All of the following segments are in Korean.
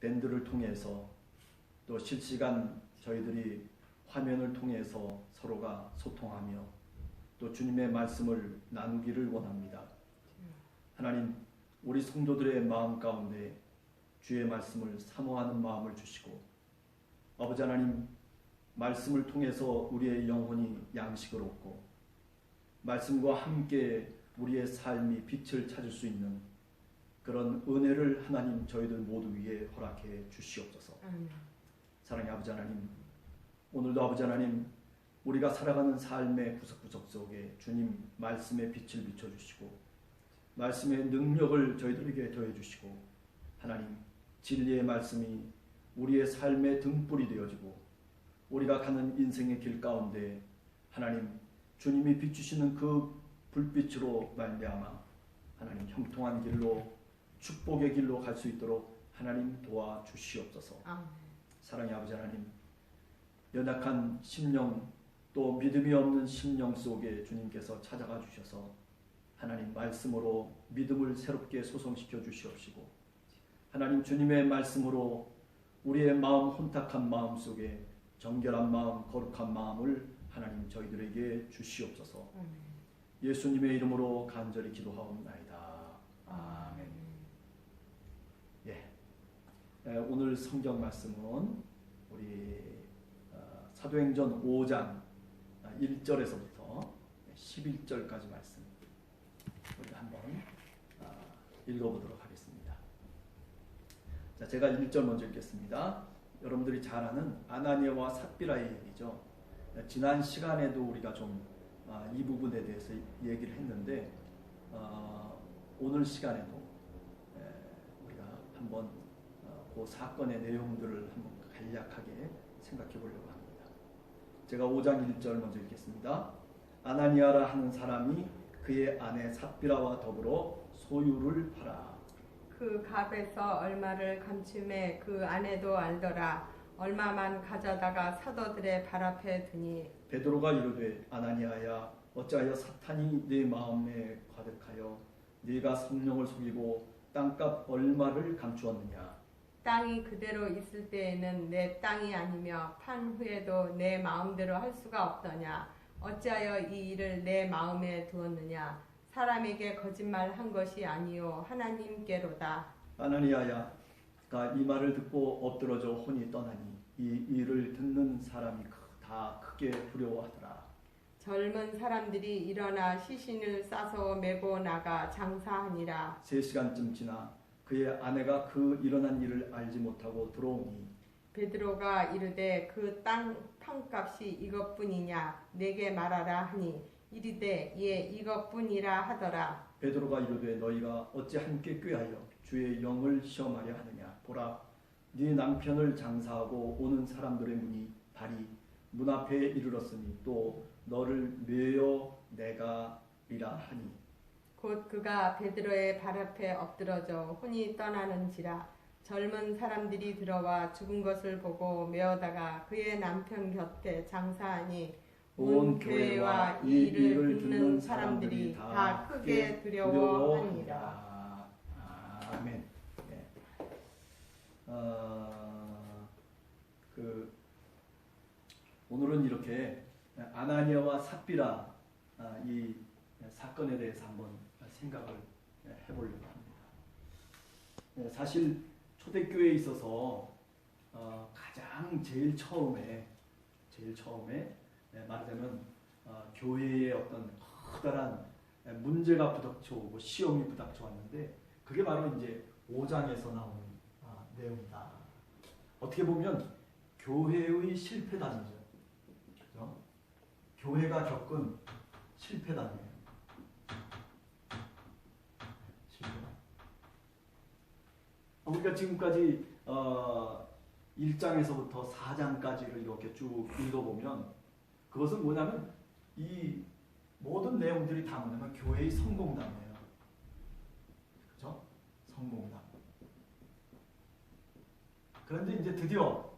밴드를 통해서 또 실시간 저희들이 화면을 통해서 서로가 소통하며 또 주님의 말씀을 나누기를 원합니다. 하나님, 우리 성도들의 마음 가운데 주의 말씀을 사모하는 마음을 주시고, 아버지 하나님, 말씀을 통해서 우리의 영혼이 양식을 얻고 말씀과 함께 우리의 삶이 빛을 찾을 수 있는 그런 은혜를 하나님 저희들 모두 위에 허락해 주시옵소서. 사랑의 아버지 하나님, 오늘도 아버지 하나님, 우리가 살아가는 삶의 구석구석 속에 주님 말씀의 빛을 비춰주시고 말씀의 능력을 저희들에게 더해주시고, 하나님 진리의 말씀이 우리의 삶의 등불이 되어지고 우리가 가는 인생의 길 가운데 하나님 주님이 비추시는 그 불빛으로 말미암아 하나님 형통한 길로 축복의 길로 갈 수 있도록 하나님 도와주시옵소서. 사랑의 아버지 하나님, 연약한 심령 또 믿음이 없는 심령 속에 주님께서 찾아가 주셔서 하나님 말씀으로 믿음을 새롭게 소성시켜 주시옵시고, 하나님 주님의 말씀으로 우리의 마음 혼탁한 마음 속에 정결한 마음, 거룩한 마음을 하나님 저희들에게 주시옵소서. 예수님의 이름으로 간절히 기도하옵나이다. 아멘. 오늘 성경 말씀은 우리 사도행전 5장 1절에서부터 11절까지 말씀 우리 한번 읽어보도록 하겠습니다. 자, 제가 1절 먼저 읽겠습니다. 여러분들이 잘 아는 아나니아와 삽비라의 얘기죠. 지난 시간에도 우리가 좀 이 부분에 대해서 얘기를 했는데 오늘 시간에도 우리가 한번 그 사건의 내용들을 한번 간략하게 생각해 보려고 합니다. 제가 5장 1절 먼저 읽겠습니다. 아나니아라 하는 사람이 그의 아내 삽비라와 더불어 소유를 팔아 그 값에서 얼마를 감춤해 그 아내도 알더라. 얼마만 가져다가 사도들의 발 앞에 두니 베드로가 이르되 아나니아야, 어찌하여 사탄이 네 마음에 가득하여 네가 성령을 속이고 땅값 얼마를 감추었느냐. 땅이 그대로 있을 때에는 내 땅이 아니며 판 후에도 내 마음대로 할 수가 없더냐. 어찌하여 이 일을 내 마음에 두었느냐. 사람에게 거짓말한 것이 아니요 하나님께로다. 아나니아야, 이 말을 듣고 엎드러져 혼이 떠나니 이 일을 듣는 사람이 다 크게 두려워하더라. 젊은 사람들이 일어나 시신을 싸서 메고 나가 장사하니라. 3시간쯤 지나 그의 아내가 그 일어난 일을 알지 못하고 들어오니 베드로가 이르되 그 땅 판값이 이것뿐이냐 내게 말하라 하니 이르되 예 이것뿐이라 하더라. 베드로가 이르되 너희가 어찌 함께 꾀하여 주의 영을 시험하려 하느냐. 보라, 네 남편을 장사하고 오는 사람들의 문이 발이 문 앞에 이르렀으니 또 너를 메어 내가리라 하니 곧 그가 베드로의 발 앞에 엎드러져 혼이 떠나는지라. 젊은 사람들이 들어와 죽은 것을 보고 메어다가 그의 남편 곁에 장사하니 온 교회와 이 일을 듣는 사람들이 다 크게 두려워하니라. 아멘. 오늘은 이렇게 아나니아와 삽비라 이 사건에 대해서 한번 생각을 해보려고 합니다. 사실 초대교회에 있어서 가장 제일 처음에 말하자면 교회에 어떤 커다란 문제가 부닥쳐오고 시험이 부닥쳐왔는데 그게 바로 이제 5장에서 나오는 내용이다. 어떻게 보면 교회의 실패담이죠. 그죠? 교회가 겪은 실패담이에요. 우리가 지금까지 1장에서부터 4장까지를 이렇게 쭉 읽어보면 그것은 뭐냐면 이 모든 내용들이 다 뭐냐면 교회의 성공담이에요. 그렇죠? 성공담. 그런데 이제 드디어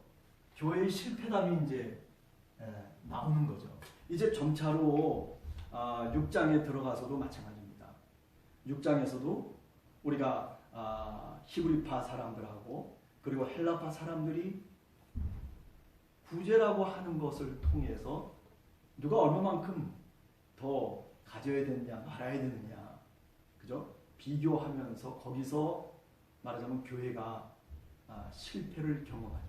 교회의 실패담이 이제 나오는 거죠. 이제 점차로 6장에 들어가서도 마찬가지입니다. 6장에서도 우리가 히브리파 사람들하고 그리고 헬라파 사람들이 구제라고 하는 것을 통해서 누가 얼마만큼 더 가져야 되느냐 말아야 되느냐, 그죠? 비교하면서 거기서 말하자면 교회가 실패를 경험하죠.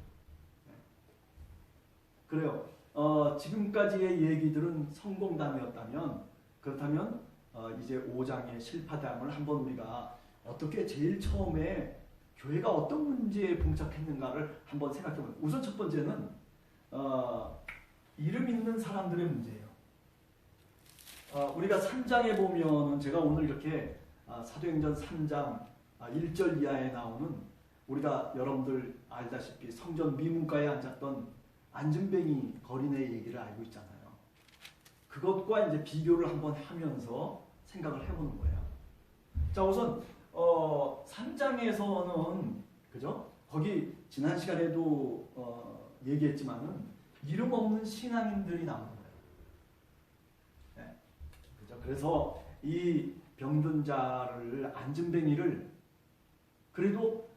네. 그래요. 지금까지의 얘기들은 성공담이었다면, 그렇다면 이제 5장의 실파담을 한번 우리가 어떻게 제일 처음에 교회가 어떤 문제에 봉착했는가를 한번 생각해보면, 우선 첫 번째는 이름 있는 사람들의 문제예요. 우리가 3장에 보면은, 제가 오늘 이렇게 사도행전 3장 1절 이하에 나오는, 우리가 여러분들 알다시피 성전 미문가에 앉았던 안진뱅이 거린의 얘기를 알고 있잖아요. 그것과 이제 비교를 한번 하면서 생각을 해보는 거예요. 자, 우선 3장에서는, 그죠? 거기 지난 시간에도 얘기했지만은 이름 없는 신앙인들이 나오는 거예요. 네. 그죠? 그래서 이 병든 자를, 안진뱅이를 그래도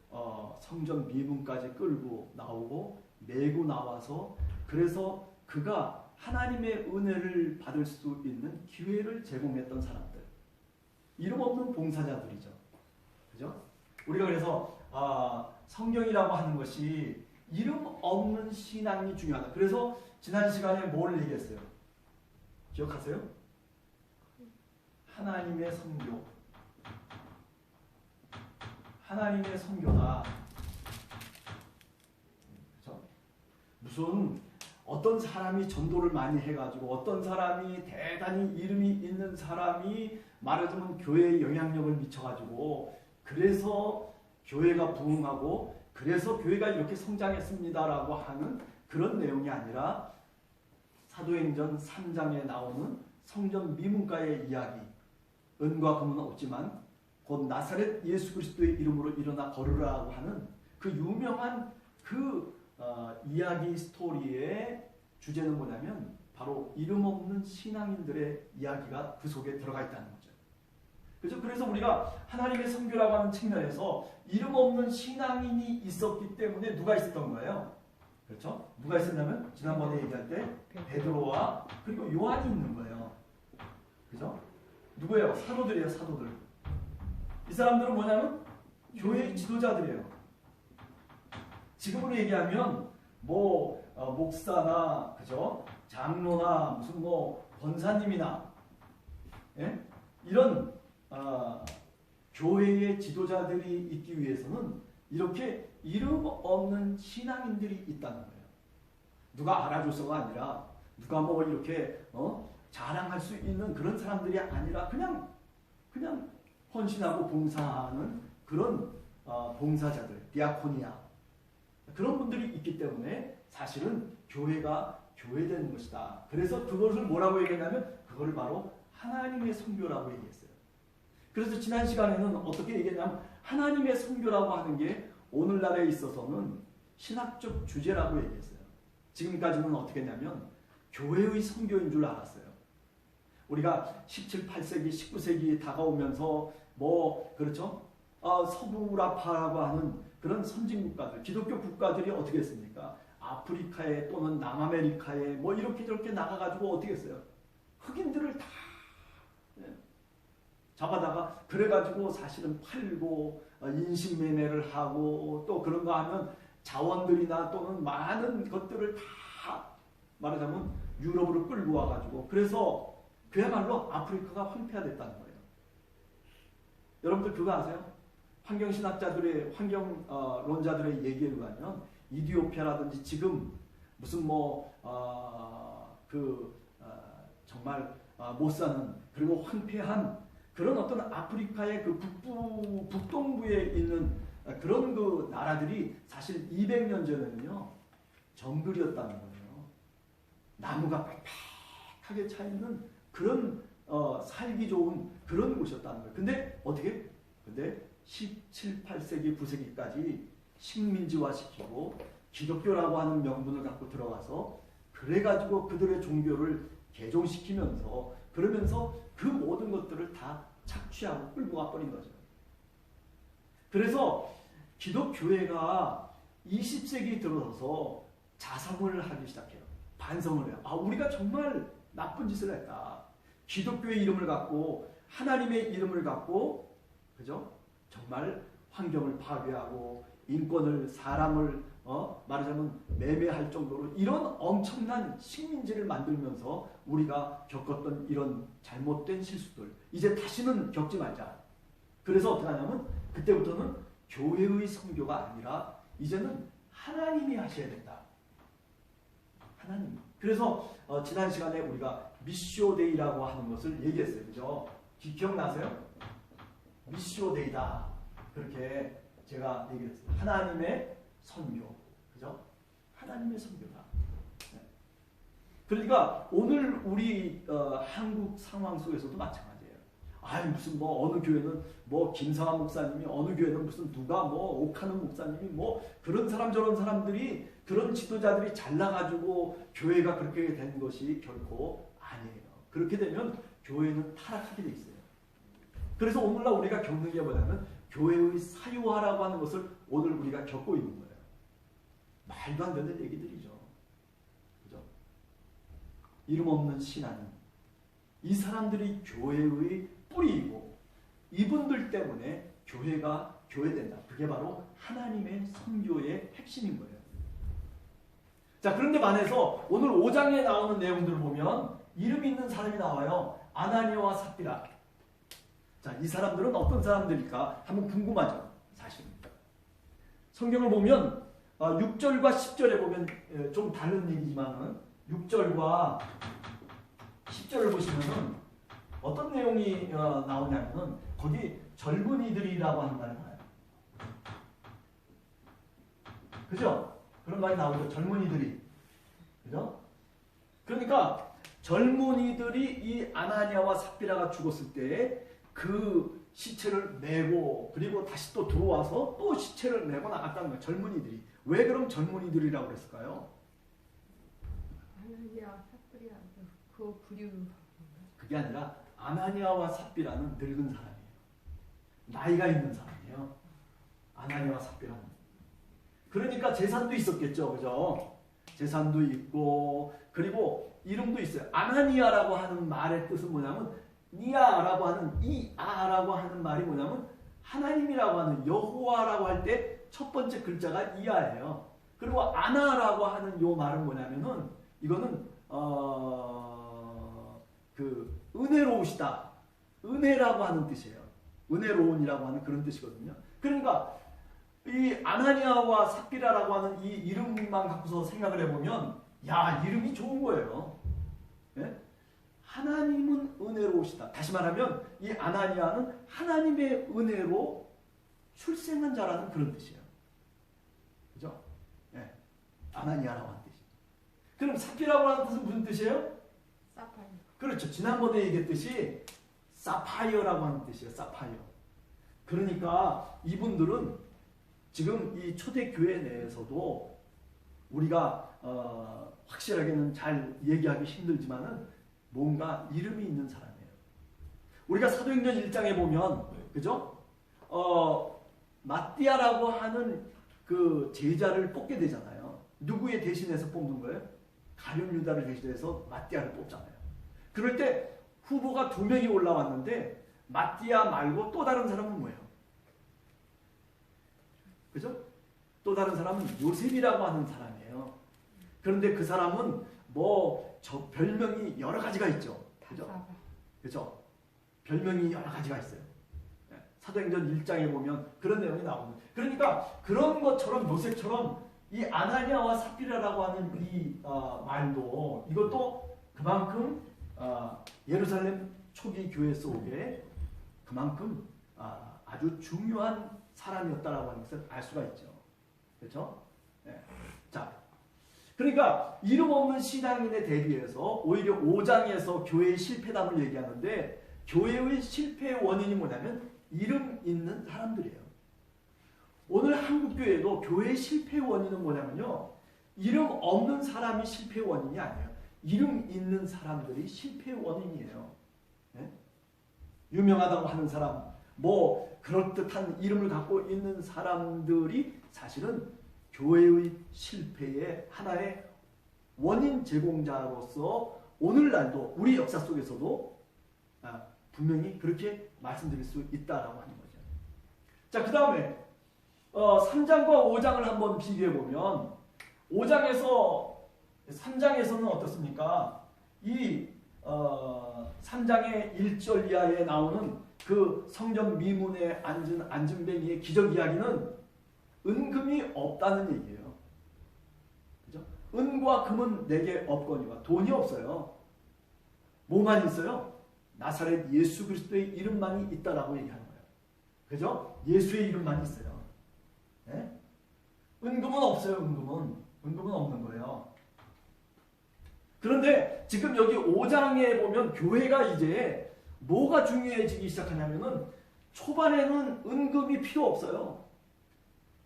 성전 미문까지 끌고 나오고 메고 나와서, 그래서 그가 하나님의 은혜를 받을 수 있는 기회를 제공했던 사람들, 이름 없는 봉사자들이죠. 그죠? 우리가 그래서 성경이라고 하는 것이 이름 없는 신앙이 중요하다. 그래서 지난 시간에 뭘 얘기했어요? 기억하세요? 하나님의 선교. 하나님의 선교다. 그렇죠? 무슨 어떤 사람이 전도를 많이 해가지고 어떤 사람이 대단히 이름이 있는 사람이 말하자면 교회에 영향력을 미쳐가지고 그래서 교회가 부흥하고 그래서 교회가 이렇게 성장했습니다라고 하는 그런 내용이 아니라, 사도행전 3장에 나오는 성전 미문가의 이야기, 은과 금은 없지만 곧 나사렛 예수 그리스도의 이름으로 일어나 걸으라고 하는 그 유명한 그 이야기 스토리의 주제는 뭐냐면 바로 이름 없는 신앙인들의 이야기가 그 속에 들어가 있다는 거죠. 그렇죠? 그래서 우리가 하나님의 선교라고 하는 측면에서 이름 없는 신앙인이 있었기 때문에 누가 있었던 거예요? 그렇죠? 누가 있었냐면 지난번에 얘기할 때 베드로와 그리고 요한이 있는 거예요. 그죠? 누구예요? 사도들이에요, 사도들. 이 사람들은 뭐냐면 교회의 지도자들이에요. 지금으로 얘기하면 목사나, 그죠? 장로나 무슨 권사님이나, 예? 이런 교회의 지도자들이 있기 위해서는 이렇게 이름 없는 신앙인들이 있다는 거예요. 누가 알아줘서가 아니라, 누가 이렇게 자랑할 수 있는 그런 사람들이 아니라 그냥 헌신하고 봉사하는 그런 봉사자들, 디아코니아, 그런 분들이 있기 때문에 사실은 교회가 교회되는 것이다. 그래서 그것을 뭐라고 얘기했냐면 그걸 바로 하나님의 선교라고 얘기했어요. 그래서 지난 시간에는 어떻게 얘기했냐면 하나님의 선교라고 하는 게 오늘날에 있어서는 신학적 주제라고 얘기했어요. 지금까지는 어떻게 했냐면 교회의 선교인 줄 알았어요. 우리가 17, 8세기, 19세기 다가오면서 그렇죠? 서구라파라고 하는 그런 선진국가들, 기독교 국가들이 어떻게 했습니까? 아프리카에 또는 남아메리카에 이렇게 저렇게 나가가지고 어떻게 했어요? 흑인들을 다 잡아다가 그래가지고 사실은 팔고 인신매매를 하고 또 그런가 하면 자원들이나 또는 많은 것들을 다 말하자면 유럽으로 끌고 와가지고 그래서 그야말로 아프리카가 황폐화됐다는 거예요. 여러분들 그거 아세요? 환경신학자들의 환경론자들의 얘기에 의하면 이디오피아라든지 지금 무슨 정말 못 사는 그리고 황폐한 그런 어떤 아프리카의 그 북동부에 있는 그런 그 나라들이 사실 200년 전에는요 정글이었다는 거예요. 나무가 빽빽하게 차 있는 그런 살기 좋은 그런 곳이었다는 거예요. 근데 어떻게? 근데 17, 8세기, 9세기까지 식민지화시키고 기독교라고 하는 명분을 갖고 들어가서 그래가지고 그들의 종교를 개종시키면서 그러면서 그 모든 것들을 다 착취하고 끌고 와버린 거죠. 그래서 기독교회가 20세기 들어서서 자성을 하기 시작해요. 반성을 해요. 아, 우리가 정말 나쁜 짓을 했다. 기독교의 이름을 갖고 하나님의 이름을 갖고 그죠? 정말 환경을 파괴하고 인권을 사람을 말하자면 매매할 정도로 이런 엄청난 식민지를 만들면서 우리가 겪었던 이런 잘못된 실수들 이제 다시는 겪지 말자. 그래서 어떻게 하냐면 그때부터는 교회의 선교가 아니라 이제는 하나님이 하셔야 된다. 하나님. 그래서 지난 시간에 우리가 미시오데이라고 하는 것을 얘기했어요. 그죠? 기억나세요? 미시오데이다. 그렇게 제가 얘기했어요. 하나님의 선교. 그죠? 하나님의 선교다. 네. 그러니까 오늘 우리 한국 상황 속에서도 마찬가지예요. 아니 무슨 뭐 어느 교회는 뭐 김상환 목사님이 어느 교회는 무슨 누가 뭐 옥하는 목사님이 뭐 그런 사람 저런 사람들이 그런 지도자들이 잘나가지고 교회가 그렇게 된 것이 결코 아니에요. 그렇게 되면 교회는 타락하게 돼 있어요. 그래서 오늘날 우리가 겪는 게 뭐냐면 교회의 사유화라고 하는 것을 오늘 우리가 겪고 있는 거예요. 말도 안 되는 얘기들이죠. 그죠? 이름 없는 신앙인. 이 사람들이 교회의 뿌리이고 이분들 때문에 교회가 교회된다. 그게 바로 하나님의 선교의 핵심인 거예요. 자, 그런데 반해서 오늘 5장에 나오는 내용들을 보면 이름 있는 사람이 나와요. 아나니아와 삽비라. 자, 이 사람들은 어떤 사람들일까? 한번 궁금하죠. 사실은. 성경을 보면 6절과 10절에 보면 좀 다른 얘기지만 6절과 10절을 보시면은 어떤 내용이 나오냐면은 거기 젊은이들이라고 하는 말이 나와요. 그죠? 그런 말이 나오죠. 젊은이들이. 그죠? 그러니까 젊은이들이 이 아나니아와 삽비라가 죽었을 때 그 시체를 메고 그리고 다시 또 들어와서 또 시체를 메고 나갔다는 거예요. 젊은이들이. 왜 그럼 젊은이들이라고 그랬을까요? 아나니아와 삽비라 그 부류. 그게 아니라 아나니아와 삽비라는 늙은 사람이에요. 나이가 있는 사람이에요. 아나니아와 삽비라는. 그러니까 재산도 있었겠죠. 그죠? 재산도 있고 그리고 이름도 있어요. 아나니아라고 하는 말의 뜻은 뭐냐면 니아라고 하는 이 아라고 하는 말이 뭐냐면 하나님이라고 하는 여호와라고 할 때 첫 번째 글자가 이아예요. 그리고 아나라고 하는 요 말은 뭐냐면은 이거는 그 은혜로우시다. 은혜라고 하는 뜻이에요. 은혜로운이라고 하는 그런 뜻이거든요. 그러니까 이 아나니아와 삽비라라고 하는 이 이름만 갖고서 생각을 해보면 야, 이름이 좋은 거예요. 네? 하나님은 은혜로우시다. 다시 말하면 이 아나니아는 하나님의 은혜로 출생한 자라는 그런 뜻이에요. 그죠? 네. 아나니아라고 하는 뜻이. 그럼 삽비라고 하는 뜻은 무슨 뜻이에요? 사파이어. 그렇죠. 지난번에 얘기했듯이 사파이어라고 하는 뜻이에요. 사파이어. 그러니까 이분들은 지금 이 초대교회 내에서도 우리가 확실하게는 잘 얘기하기 힘들지만은 뭔가 이름이 있는 사람이에요. 우리가 사도행전 1장에 보면 그죠? 마띠아라고 하는 그 제자를 뽑게 되잖아요. 누구의 대신해서 뽑는 거예요? 가룟 유다를 대신해서 마띠아를 뽑잖아요. 그럴 때 후보가 2명이 올라왔는데 마띠아 말고 또 다른 사람은 뭐예요? 그죠? 또 다른 사람은 요셉이라고 하는 사람이에요. 그런데 그 사람은 뭐 저 별명이 여러 가지가 있죠. 그죠? 그죠? 별명이 여러 가지가 있어요. 사도행전 1장에 보면 그런 내용이 나옵니다. 그러니까 그런 것처럼 요셉처럼 이 아나니아와 삽비라라고 하는 이 말도 이것도 그만큼 예루살렘 초기 교회 속에 그만큼 아주 중요한 사람이었다라고 하는 것을 알 수가 있죠. 그렇죠? 네. 자, 그러니까 이름 없는 신앙인에 대비해서 오히려 5장에서 교회의 실패담을 얘기하는데 교회의 실패의 원인이 뭐냐면 이름 있는 사람들이에요. 오늘 한국교회도 교회의 실패의 원인은 뭐냐면요. 이름 없는 사람이 실패의 원인이 아니에요. 이름 있는 사람들이 실패의 원인이에요. 네? 유명하다고 하는 사람, 뭐 그럴듯한 이름을 갖고 있는 사람들이 사실은 교회의 실패의 하나의 원인 제공자로서 오늘날도 우리 역사 속에서도 분명히 그렇게 말씀드릴 수 있다라고 하는 거죠. 자, 그 다음에 3장과 5장을 한번 비교해 보면 3장에서는 어떻습니까? 이 3장의 1절 이하에 나오는 그 성전 미문에 앉은 안진뱅이의 기적 이야기는 은금이 없다는 얘기예요. 그죠? 은과 금은 내게 없거니와 돈이 없어요. 뭐만 있어요? 나사렛 예수 그리스도의 이름만이 있다라고 얘기하는 거예요. 그죠? 예수의 이름만 있어요. 네? 은금은 없어요. 은금은 없는 거예요. 그런데 지금 여기 5장에 보면 교회가 이제 뭐가 중요해지기 시작하냐면은 초반에는 은금이 필요 없어요.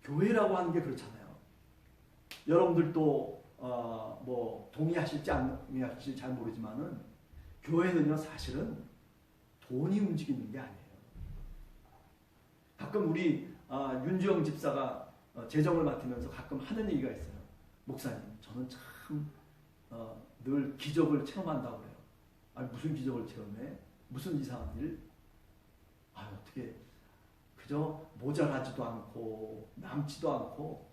교회라고 하는 게 그렇잖아요. 여러분들도 뭐 동의하실지 안 동의하실지 잘 모르지만은 교회는요 사실은 돈이 움직이는 게 아니에요. 가끔 우리 윤주영 집사가 재정을 맡으면서 가끔 하는 얘기가 있어요. 목사님, 저는 참 늘 기적을 체험한다고 그래요. 아니 무슨 기적을 체험해? 무슨 이상한 일? 어떻게 그저 모자라지도 않고 남지도 않고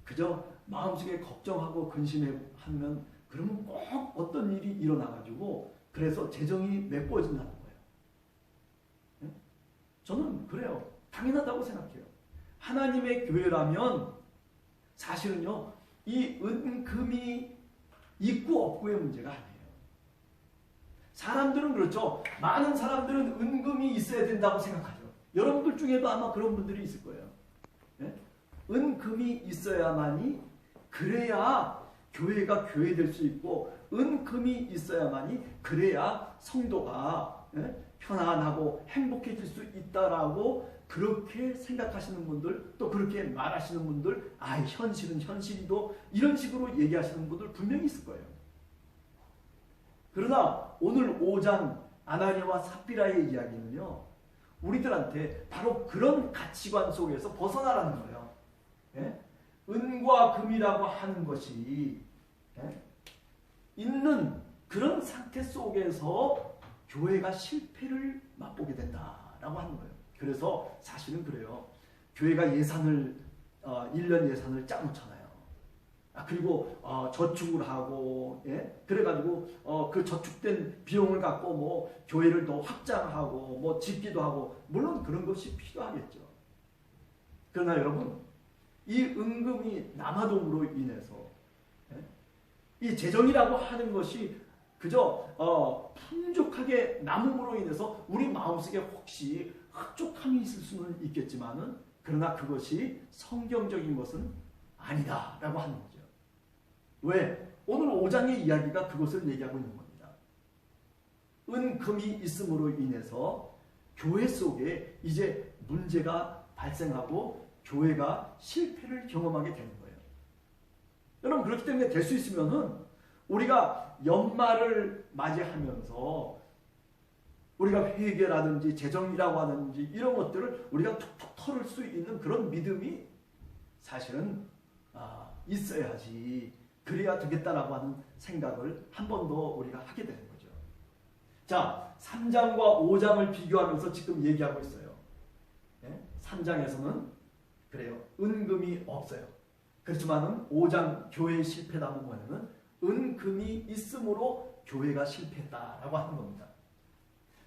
그저 마음속에 걱정하고 근심하면 그러면 꼭 어떤 일이 일어나가지고 그래서 재정이 메꿔진다는 거예요. 네? 저는 그래요. 당연하다고 생각해요. 하나님의 교회라면 사실은요 이 은금이 있고 없고의 문제가 아니에요. 사람들은 그렇죠. 많은 사람들은 은금이 있어야 된다고 생각하죠. 여러분들 중에도 아마 그런 분들이 있을 거예요. 네? 은금이 있어야만이 그래야 교회가 교회될 수 있고 은금이 있어야만이 그래야 성도가 편안하고 행복해질 수 있다라고 그렇게 생각하시는 분들 또 그렇게 말하시는 분들 현실은 현실이도 이런 식으로 얘기하시는 분들 분명히 있을 거예요. 그러나 오늘 5장 아나니아와 삽비라의 이야기는요 우리들한테 바로 그런 가치관 속에서 벗어나라는 거예요. 예? 은과 금이라고 하는 것이 있는 그런 상태 속에서 교회가 실패를 맛보게 된다라고 하는 거예요. 그래서 사실은 그래요. 교회가 예산을 1년 예산을 짜놓잖아요. 그리고 저축을 하고 그래가지고 그 저축된 비용을 갖고 뭐 교회를 더 확장하고 뭐 짓기도 하고 물론 그런 것이 필요하겠죠. 그러나 여러분 이 은금이 남아돔으로 인해서 이 재정이라고 하는 것이 그저 풍족하게 남음으로 인해서 우리 마음속에 혹시 흡족함이 있을 수는 있겠지만은 그러나 그것이 성경적인 것은 아니다라고 하는 거죠. 왜? 오늘 5장의 이야기가 그것을 얘기하고 있는 겁니다. 은금이 있음으로 인해서 교회 속에 이제 문제가 발생하고 교회가 실패를 경험하게 되는 거예요. 여러분 그렇기 때문에 될 수 있으면은 우리가 연말을 맞이하면서 우리가 회계라든지 재정이라고 하든지 이런 것들을 우리가 툭툭 털을 수 있는 그런 믿음이 사실은 있어야지 그래야 되겠다라고 하는 생각을 한 번 더 우리가 하게 되는 거죠. 자, 3장과 5장을 비교하면서 지금 얘기하고 있어요. 3장에서는 그래요. 은금이 없어요. 그렇지만은 5장 교회의 실패담은 뭐냐면 은금이 있음으로 교회가 실패했다라고 하는 겁니다.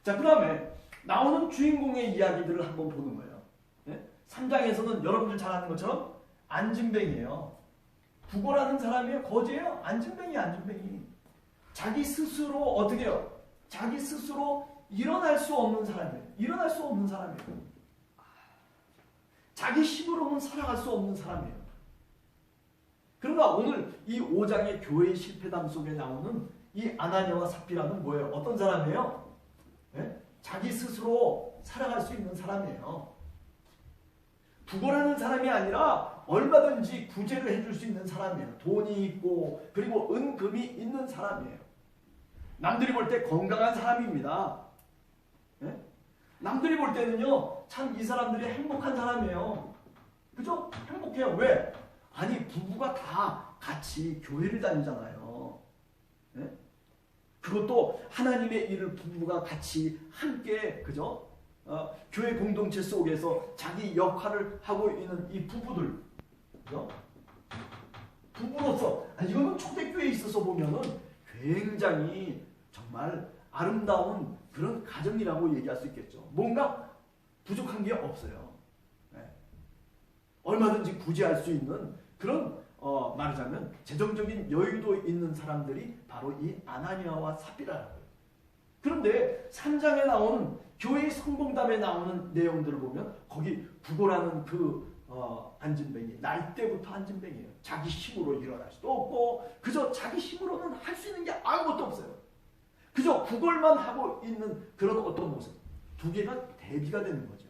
자, 그 다음에 나오는 주인공의 이야기들을 한번 보는 거예요. 3장에서는 여러분들 잘 아는 것처럼 안진뱅이에요. 부고라는 사람이에요. 거지예요. 안진뱅이. 자기 스스로 어떻게 해요? 자기 스스로 일어날 수 없는 사람이에요. 자기 힘으로는 살아갈 수 없는 사람이에요. 그러나 오늘 이 5장의 교회의 실패담 속에 나오는 이 아나니아와 삽비라는 뭐예요? 어떤 사람이에요? 자기 스스로 살아갈 수 있는 사람이에요. 부고라는 사람이 아니라 얼마든지 구제를 해줄 수 있는 사람이에요. 돈이 있고 그리고 은금이 있는 사람이에요. 남들이 볼 때 건강한 사람입니다. 남들이 볼 때는요 참 이 사람들이 행복한 사람이에요. 그죠? 행복해요. 왜? 아니 부부가 다 같이 교회를 다니잖아요. 예? 그것도 하나님의 일을 부부가 같이 함께 그죠? 교회 공동체 속에서 자기 역할을 하고 있는 이 부부들, 그죠? 부부로서 이거는 초대교회에 있어서 보면은 굉장히 정말 아름다운 그런 가정이라고 얘기할 수 있겠죠. 뭔가 부족한 게 없어요. 네. 얼마든지 구제할 수 있는 그런 말하자면 재정적인 여유도 있는 사람들이 바로 이 아나니아와 삽비라라고요. 그런데 3장에 나오는 교회의 성공담에 나오는 내용들을 보면 거기 부고라는 그 안진뱅이, 날 때부터 안진뱅이에요. 자기 힘으로 일어날 수도 없고 그저 자기 힘으로는 할 수 있는 게 아무것도 없어요. 그저 구걸만 하고 있는 그런 어떤 모습. 두 개가 대비가 되는 거죠.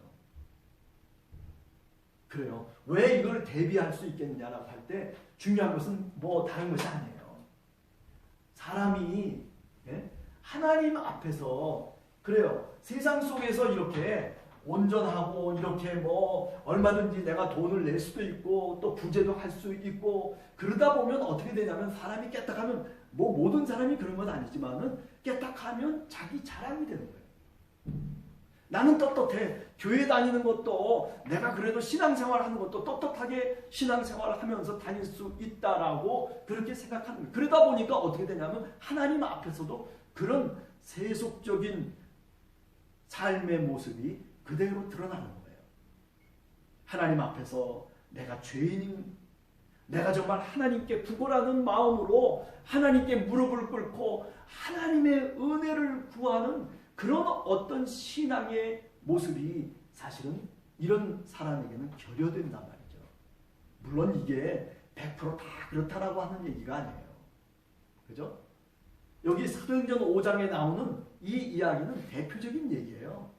그래요. 왜 이걸 대비할 수 있겠느냐라고 할 때 중요한 것은 뭐 다른 것이 아니에요. 사람이 하나님 앞에서 그래요. 세상 속에서 이렇게 온전하고 이렇게 뭐 얼마든지 내가 돈을 낼 수도 있고 또 구제도 할 수 있고 그러다 보면 어떻게 되냐면 사람이 깨딱하면 뭐 모든 사람이 그런 건 아니지만은 깨딱하면 자기 자랑이 되는 거예요. 나는 떳떳해. 교회 다니는 것도 내가 그래도 신앙생활 하는 것도 떳떳하게 신앙생활을 하면서 다닐 수 있다라고 그렇게 생각하는 거예요. 그러다 보니까 어떻게 되냐면 하나님 앞에서도 그런 세속적인 삶의 모습이 그대로 드러나는 거예요. 하나님 앞에서 내가 죄인인, 내가 정말 하나님께 구걸하는 마음으로 하나님께 무릎을 꿇고 하나님의 은혜를 구하는 그런 어떤 신앙의 모습이 사실은 이런 사람에게는 결여된단 말이죠. 물론 이게 100% 다 그렇다라고 하는 얘기가 아니에요. 그죠? 여기 사도행전 5장에 나오는 이 이야기는 대표적인 얘기예요.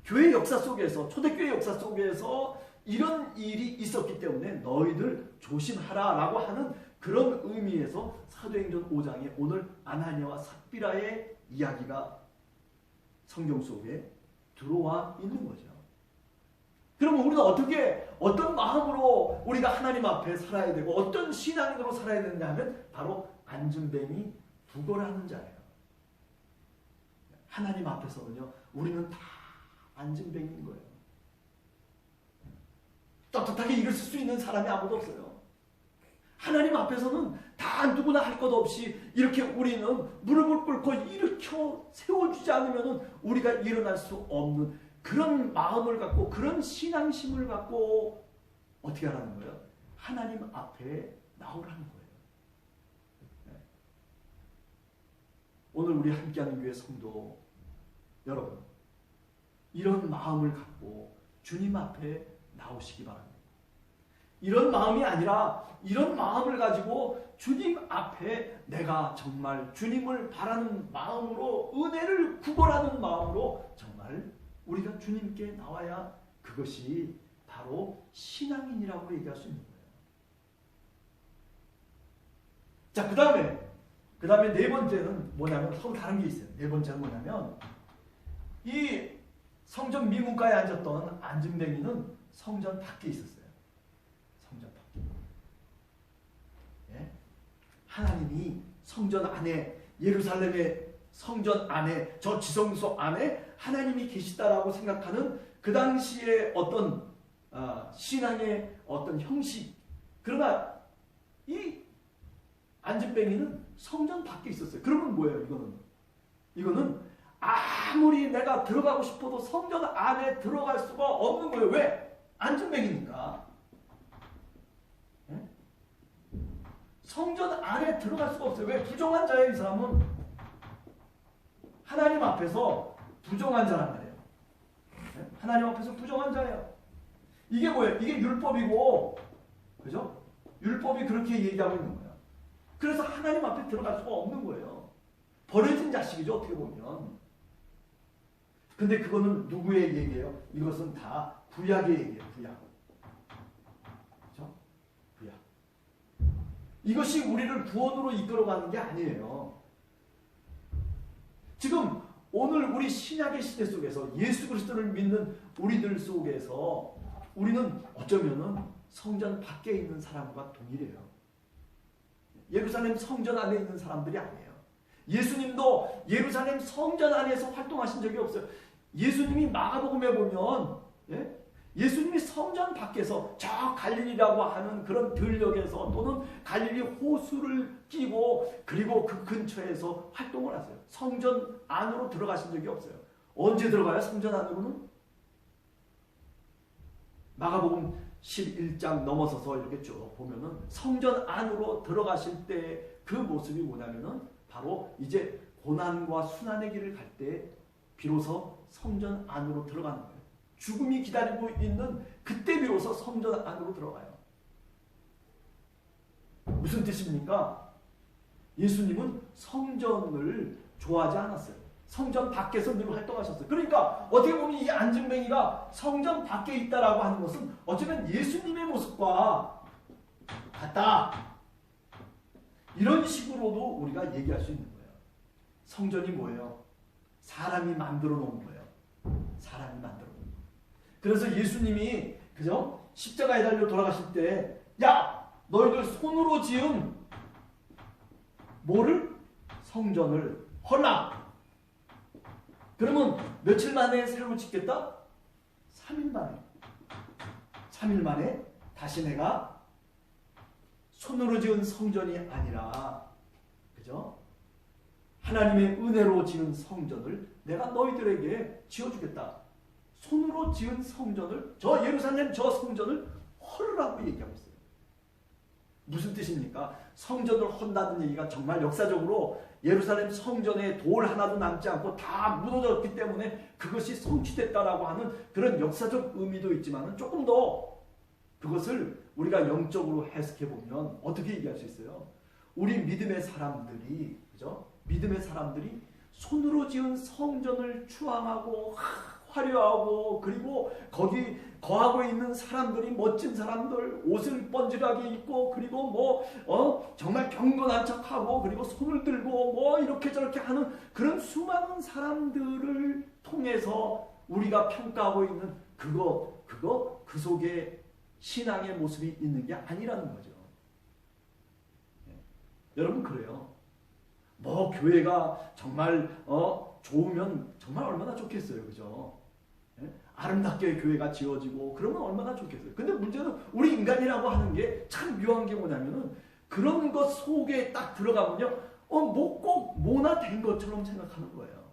교회 역사 속에서, 초대교회 역사 속에서 이런 일이 있었기 때문에 너희들 조심하라라고 하는 그런 의미에서 사도행전 5장에 오늘 아나니아와 삽비라의 이야기가 성경 속에 들어와 있는 거죠. 그러면 우리는 어떤 마음으로 우리가 하나님 앞에 살아야 되고 어떤 신앙으로 살아야 되느냐 하면 바로 안진뱅이 부걸하는 자예요. 하나님 앞에서는요, 우리는 다 안진뱅이인 거예요. 떳떳하게 일을 쓸 수 있는 사람이 아무도 없어요. 하나님 앞에서는 다 누구나 할 것 없이 이렇게 우리는 무릎을 꿇고 일으켜 세워주지 않으면 우리가 일어날 수 없는 그런 마음을 갖고 그런 신앙심을 갖고 어떻게 하라는 거예요? 하나님 앞에 나오라는 거예요. 오늘 우리 함께하는 교회 성도 여러분, 이런 마음을 갖고 주님 앞에 나오시기 바랍니다. 이런 마음이 아니라 이런 마음을 가지고 주님 앞에 내가 정말 주님을 바라는 마음으로 은혜를 구걸하는 마음으로 정말 우리가 주님께 나와야 그것이 바로 신앙인이라고 얘기할 수 있는 거예요. 자, 그 다음에 네 번째는 뭐냐면 서로 다른 게 있어요. 네 번째는 뭐냐면 이 성전 미문가에 앉았던 안진뱅이는 성전 밖에 있었어요. 성전 밖에. 예? 하나님이 성전 안에, 예루살렘의 성전 안에, 저 지성소 안에 하나님이 계시다라고 생각하는 그 당시의 어떤 신앙의 어떤 형식. 그러나 이 안진뱅이는 성전 밖에 있었어요. 그러면 뭐예요? 이거는 아무리 내가 들어가고 싶어도 성전 안에 들어갈 수가 없는 거예요. 왜? 안진뱅이니까. 네? 성전 안에 들어갈 수가 없어요. 왜? 부정한 자예요. 이 사람은 하나님 앞에서 부정한 자란 말이에요. 네? 하나님 앞에서 부정한 자예요. 이게 뭐예요? 이게 율법이고, 그죠? 율법이 그렇게 얘기하고 있는 거예요. 그래서 하나님 앞에 들어갈 수가 없는 거예요. 버려진 자식이죠, 어떻게 보면. 근데 그거는 누구의 얘기예요? 이것은 다 구약의 얘기예요. 구약. 그렇죠? 구약. 이것이 우리를 구원으로 이끌어가는 게 아니에요. 지금 오늘 우리 신약의 시대 속에서 예수 그리스도를 믿는 우리들 속에서 우리는 어쩌면은 성전 밖에 있는 사람과 동일해요. 예루살렘 성전 안에 있는 사람들이 아니에요. 예수님도 예루살렘 성전 안에서 활동하신 적이 없어요. 예수님이 마가복음에 보면 예수님이 성전 밖에서 저 갈릴리라고 하는 그런 들녘에서 또는 갈릴리 호수를 끼고 그리고 그 근처에서 활동을 하세요. 성전 안으로 들어가신 적이 없어요. 언제 들어가요? 성전 안으로는? 마가복음 11장 넘어서서 이렇게 쭉 보면은 성전 안으로 들어가실 때 그 모습이 뭐냐면은 바로 이제 고난과 순환의 길을 갈 때 비로소 성전 안으로 들어가는 거예요. 죽음이 기다리고 있는 그때 비로소 성전 안으로 들어가요. 무슨 뜻입니까? 예수님은 성전을 좋아하지 않았어요. 성전 밖에서 늘 활동하셨어요. 그러니까 어떻게 보면 이 안진뱅이가 성전 밖에 있다라고 하는 것은 어쩌면 예수님의 모습과 같다. 이런 식으로도 우리가 얘기할 수 있는 거예요. 성전이 뭐예요? 사람이 만들어 놓은 거예요. 사람이 만들어 놓은 거예요. 그래서 예수님이 그죠? 십자가에 달려 돌아가실 때 야! 너희들 손으로 지은 뭐를? 성전을 헐라! 그러면 며칠 만에 새로 짓겠다? 3일 만에. 3일 만에 다시 내가 손으로 지은 성전이 아니라 그죠? 하나님의 은혜로 지은 성전을 내가 너희들에게 지어주겠다. 손으로 지은 성전을 저 예루살렘 저 성전을 헐라고 얘기하고 있어요. 무슨 뜻입니까? 성전을 헐다는 얘기가 정말 역사적으로 예루살렘 성전에 돌 하나도 남지 않고 다 무너졌기 때문에 그것이 성취됐다라고 하는 그런 역사적 의미도 있지만 조금 더 그것을 우리가 영적으로 해석해 보면 어떻게 얘기할 수 있어요? 우리 믿음의 사람들이 그죠? 믿음의 사람들이 손으로 지은 성전을 추앙하고 화려하고 그리고 거기 거하고 있는 사람들이 멋진 사람들 옷을 번지르하게 입고 그리고 정말 경건한 척하고 그리고 손을 들고 이렇게 저렇게 하는 그런 수많은 사람들을 통해서 우리가 평가하고 있는 그 속에 신앙의 모습이 있는 게 아니라는 거죠. 여러분 그래요. 교회가 정말 좋으면 정말 얼마나 좋겠어요. 그죠? 아름답게 교회가 지어지고 그러면 얼마나 좋겠어요. 근데 문제는 우리 인간이라고 하는 게 참 묘한 게 뭐냐면은 그런 것 속에 딱 들어가면요. 꼭 뭐나 된 것처럼 생각하는 거예요.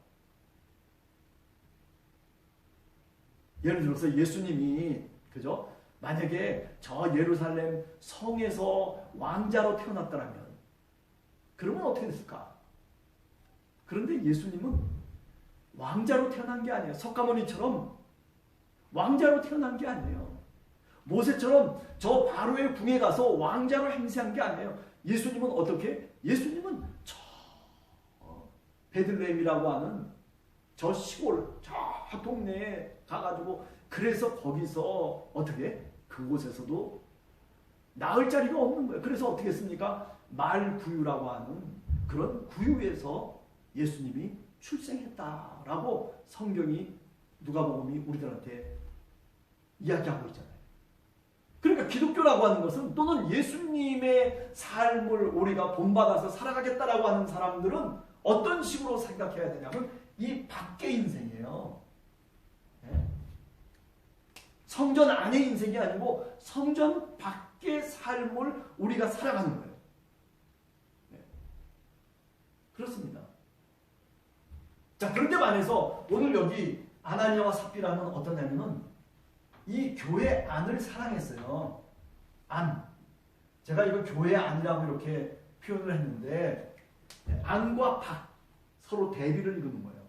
예를 들어서 예수님이 그죠? 만약에 저 예루살렘 성에서 왕자로 태어났더라면 그러면 어떻게 됐을까? 그런데 예수님은 왕자로 태어난 게 아니에요. 석가모니처럼 왕자로 태어난 게 아니에요. 모세처럼 저 바로의 궁에 가서 왕자로 행세한 게 아니에요. 예수님은 어떻게? 예수님은 저 베들레헴이라고 하는 저 시골, 저 동네에 가가지고 그래서 거기서 어떻게? 그곳에서도 나을 자리가 없는 거예요. 그래서 어떻게 했습니까? 말구유라고 하는 그런 구유에서 예수님이 출생했다라고 성경이 누가복음이 우리들한테 이야기하고 있잖아요. 그러니까 기독교라고 하는 것은 또는 예수님의 삶을 우리가 본받아서 살아가겠다라고 하는 사람들은 어떤 식으로 생각해야 되냐면 이 밖의 인생이에요. 성전 안의 인생이 아니고 성전 밖의 삶을 우리가 살아가는 거예요. 그렇습니다. 자, 그런데 반해서 오늘 여기 아나니아와 삽비라는 어떠냐면은 이 교회 안을 사랑했어요. 안. 제가 이거 교회 안이라고 이렇게 표현을 했는데 안과 밖 서로 대비를 이루는 거예요.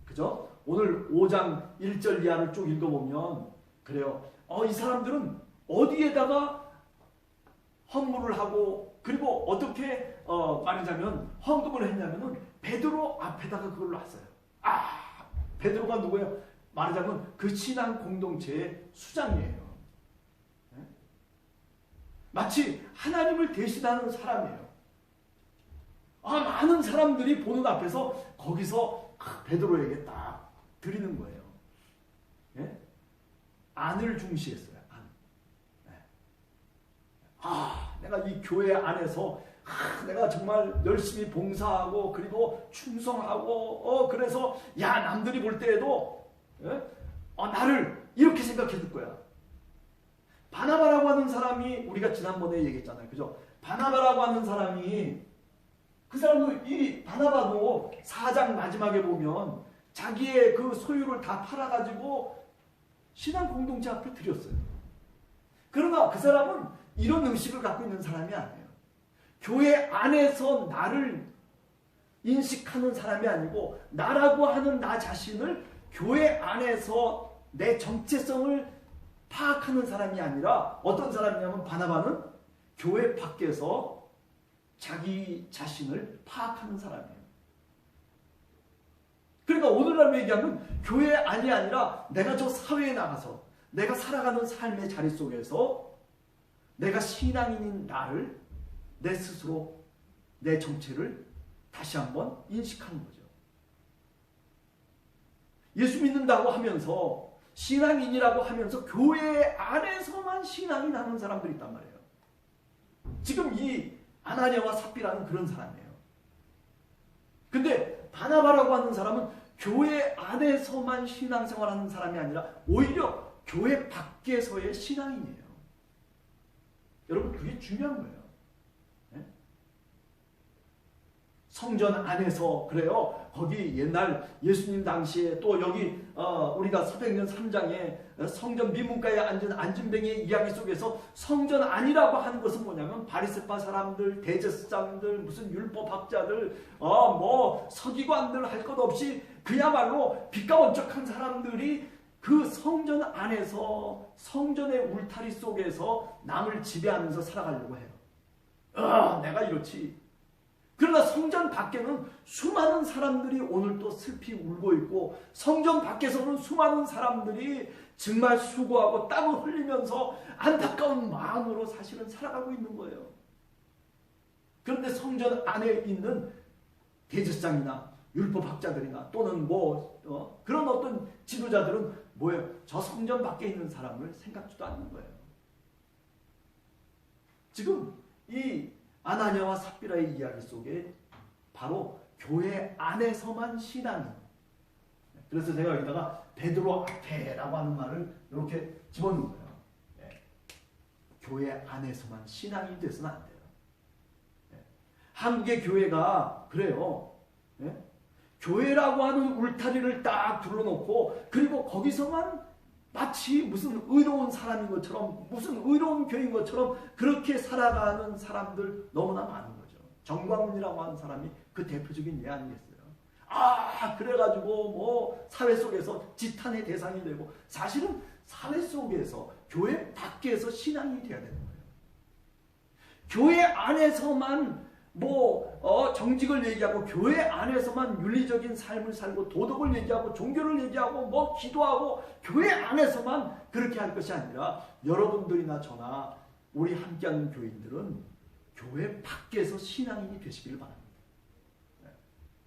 그죠? 오늘 5장 1절 이하를 쭉 읽어보면 그래요. 이 사람들은 어디에다가 헌물을 하고 그리고 어떻게 말하자면 헌금을 했냐면은 베드로 앞에다가 그걸 놨어요. 베드로가 누구예요? 말하자면 그 신앙 공동체의 수장이에요. 마치 하나님을 대신하는 사람이에요. 많은 사람들이 보는 앞에서 거기서 베드로에게 딱 드리는 거예요. 안을 중시했어요. 안. 내가 이 교회 안에서 내가 정말 열심히 봉사하고 그리고 충성하고 그래서 야 남들이 볼 때에도 나를 이렇게 생각해 줄 거야. 바나바라고 하는 사람이 우리가 지난번에 얘기했잖아요. 그죠? 바나바라고 하는 사람이 그 사람도 이 바나바도 4장 마지막에 보면 자기의 그 소유를 다 팔아가지고 신앙 공동체 앞에 드렸어요. 그러나 그 사람은 이런 의식을 갖고 있는 사람이 아니에요. 교회 안에서 나를 인식하는 사람이 아니고 나라고 하는 나 자신을 교회 안에서 내 정체성을 파악하는 사람이 아니라 어떤 사람이냐면 바나바는 교회 밖에서 자기 자신을 파악하는 사람이에요. 그러니까 오늘날 얘기하면 교회 안이 아니라 내가 저 사회에 나가서 내가 살아가는 삶의 자리 속에서 내가 신앙인인 나를 내 스스로 내 정체를 다시 한번 인식하는 거죠. 예수 믿는다고 하면서 신앙인이라고 하면서 교회 안에서만 신앙이 나는 사람들이 있단 말이에요. 지금 이 아나니아와 삽비라는 그런 사람이에요. 근데 바나바라고 하는 사람은 교회 안에서만 신앙생활하는 사람이 아니라 오히려 교회 밖에서의 신앙인이에요. 여러분 그게 중요한 거예요. 성전 안에서 그래요. 거기 옛날 예수님 당시에 또 여기 우리가 사도행전 3장에 성전 미문가에 앉은 안진뱅이의 이야기 속에서 성전 안이라고 하는 것은 뭐냐면 바리새파 사람들, 대제사장들, 무슨 율법학자들, 뭐 서기관들 할 것 없이 그야말로 빛과 번쩍한 사람들이 그 성전 안에서 성전의 울타리 속에서 남을 지배하면서 살아가려고 해요. 내가 이렇지. 그러나 성전 밖에는 수많은 사람들이 오늘도 슬피 울고 있고 성전 밖에서는 수많은 사람들이 정말 수고하고 땀을 흘리면서 안타까운 마음으로 사실은 살아가고 있는 거예요. 그런데 성전 안에 있는 대제사장이나 율법학자들이나 또는 그런 어떤 지도자들은 뭐예요? 저 성전 밖에 있는 사람을 생각지도 않는 거예요. 지금 이 아나니아와 삽비라의 이야기 속에 바로 교회 안에서만 신앙인. 그래서 제가 여기다가 베드로 앞에라고 하는 말을 이렇게 집어넣은 거예요. 교회 안에서만 신앙이 돼서는 안 돼요. 한국의 교회가 그래요. 교회라고 하는 울타리를 딱 둘러놓고 그리고 거기서만 마치 무슨 의로운 사람인 것처럼 무슨 의로운 교회인 것처럼 그렇게 살아가는 사람들 너무나 많은 거죠. 정광훈이라고 하는 사람이 그 대표적인 예 아니겠어요. 그래가지고 뭐 사회 속에서 지탄의 대상이 되고 사실은 사회 속에서 교회 밖에서 신앙이 돼야 되는 거예요. 교회 안에서만 정직을 얘기하고 교회 안에서만 윤리적인 삶을 살고 도덕을 얘기하고 종교를 얘기하고 기도하고 교회 안에서만 그렇게 할 것이 아니라 여러분들이나 저나 우리 함께하는 교인들은 교회 밖에서 신앙인이 되시기를 바랍니다.